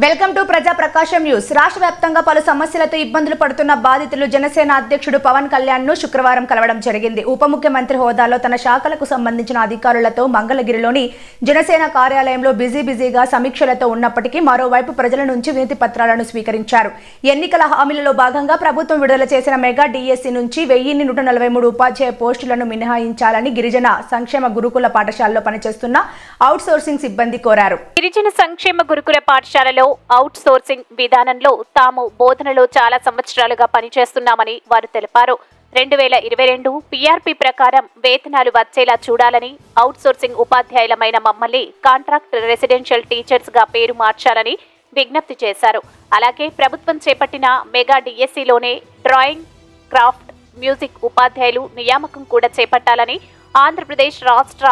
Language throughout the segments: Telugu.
వెల్కమ్ టు ప్రజా ప్రకాశం న్యూస్. రాష్ట్ర వ్యాప్తంగా పలు సమస్యలతో ఇబ్బందులు పడుతున్న బాధితులు జనసేన అధ్యక్షుడు పవన్ కళ్యాణ్ ను శుక్రవారం కలవడం జరిగింది. ఉప ముఖ్యమంత్రి హోదాలో తన శాఖలకు సంబంధించిన అధికారులతో మంగళగిరిలోని జనసేన కార్యాలయంలో బిజీగా సమీక్షలతో ఉన్నప్పటికీ మరోవైపు ప్రజల నుంచి వినతి పత్రాలను స్వీకరించారు. ఎన్నికల హామీలలో భాగంగా ప్రభుత్వం విడుదల చేసిన మెగా డిఎస్సి నుంచి 1143 ఉపాధ్యాయ పోస్టులను మినహాయించాలని గిరిజన సంక్షేమ గురుకుల పాఠశాలలో పనిచేస్తున్న అవుట్ సోర్సింగ్ సిబ్బంది కోరారు. గిరిజన సంక్షేమ గురుకుల పాఠశాలలో అవుట్ సోర్సింగ్ విధానంలో తాము బోధనలో చాలా సంవత్సరాలుగా పనిచేస్తున్నామని వారు తెలిపారు. 2022 పీఆర్పీ ప్రకారం వేతనాలు వచ్చేలా చూడాలని, అవుట్ సోర్సింగ్ ఉపాధ్యాయులమైన మమ్మల్ని కాంట్రాక్ట్ రెసిడెన్షియల్ టీచర్స్ గా పేరు మార్చాలని విజ్ఞప్తి చేశారు. అలాగే ప్రభుత్వం చేపట్టిన మెగా డిఎస్సిలోనే డ్రాయింగ్, క్రాఫ్ట్, మ్యూజిక్ ఉపాధ్యాయులు నియామకం కూడా చేపట్టాలని ఆంధ్రప్రదేశ్ రాష్ట్ర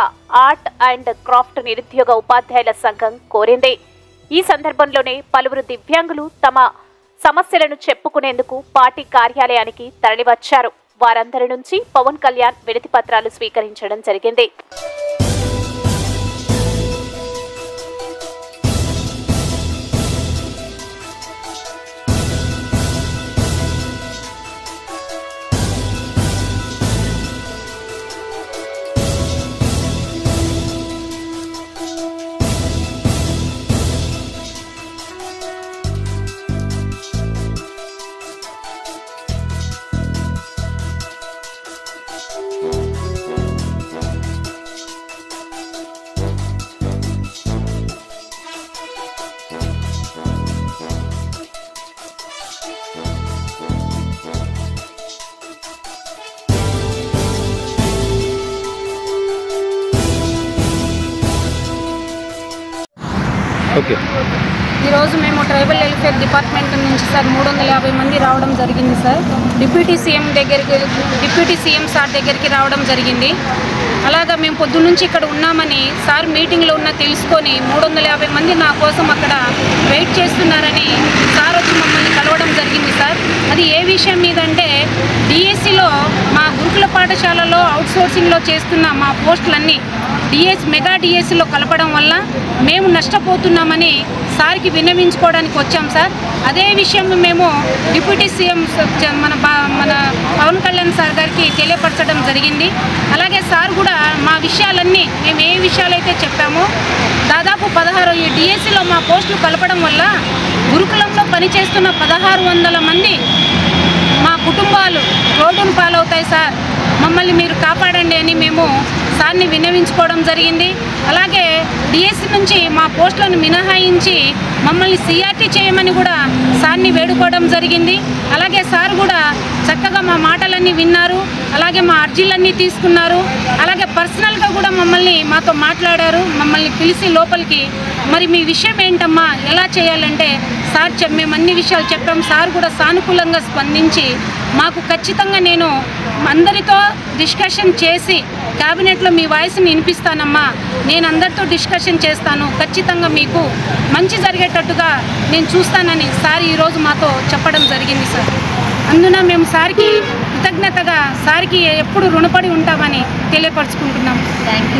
ఆర్ట్ అండ్ క్రాఫ్ట్ నిరుద్యోగ ఉపాధ్యాయుల సంఘం కోరింది. ఈ సందర్భంలోనే పలువురు దివ్యాంగులు తమ సమస్యలను చెప్పుకునేందుకు పార్టీ కార్యాలయానికి తరలివచ్చారు. వారందరి నుంచి పవన్ కళ్యాణ్ వినతి పత్రాలు స్వీకరించడం జరిగింది. ఈరోజు మేము ట్రైబల్ వెల్ఫేర్ డిపార్ట్మెంట్ నుంచి సార్ 350 మంది రావడం జరిగింది సార్. డిప్యూటీ సీఎం సార్ దగ్గరికి రావడం జరిగింది. అలాగా మేము పొద్దున్నుంచి ఇక్కడ ఉన్నామని సార్ మీటింగ్లో తెలుసుకొని 350 మంది నా కోసం అక్కడ వెయిట్ చేస్తున్నారని సార్ వచ్చి మమ్మల్ని కలవడం జరిగింది సార్. అది ఏ విషయం మీద అంటే డిఎస్సిలో మా గురుకుల పాఠశాలలో అవుట్ సోర్సింగ్లో చేస్తున్న మా పోస్టులన్నీ మెగా డిఎస్సిలో కలపడం వల్ల మేము నష్టపోతున్నామని సార్కి విన్నవించుకోవడానికి వచ్చాం సార్. అదే విషయం మేము డిప్యూటీ సీఎం మన పవన్ కళ్యాణ్ సార్ గారికి తెలియపరచడం జరిగింది. అలాగే సార్ కూడా మా విషయాలన్నీ మేము ఏ విషయాలైతే చెప్పామో దాదాపు 16 ఈ డిఎస్సిలో మా పోస్టులు కలపడం వల్ల గురుకులంలో పనిచేస్తున్న 1600 మంది మా కుటుంబాలు రోడ్డును పాలవుతాయి సార్, మమ్మల్ని మీరు కాపాడండి అని మేము సార్ని విన్నవించుకోవడం జరిగింది. అలాగే డిఎస్సి నుంచి మా పోస్టులను మినహాయించి మమ్మల్ని సిఆర్టీ చేయమని కూడా సార్ని వేడుకోవడం జరిగింది. అలాగే సార్ కూడా చక్కగా మా మాటలన్నీ విన్నారు, అలాగే మా అర్జీలన్నీ తీసుకున్నారు. అలాగే పర్సనల్గా కూడా మాతో మాట్లాడారు. మమ్మల్ని పిలిచి లోపలికి మరి మీ విషయం ఏంటమ్మా, ఎలా చేయాలంటే సార్ మేము అన్ని విషయాలు చెప్పాం. సార్ కూడా సానుకూలంగా స్పందించి మాకు ఖచ్చితంగా నేను అందరితో డిస్కషన్ చేసి క్యాబినెట్లో మీ వాయిస్ని వినిపిస్తానమ్మా, నేను అందరితో డిస్కషన్ చేస్తాను, ఖచ్చితంగా మీకు మంచి జరిగేటట్టుగా నేను చూస్తానని సార్ ఈరోజు మాతో చెప్పడం జరిగింది సార్. అందున మేము సార్కి కృతజ్ఞతగా సార్కి ఎప్పుడు రుణపడి ఉంటామని తెలియపరుచుకుంటున్నాం. Thank you.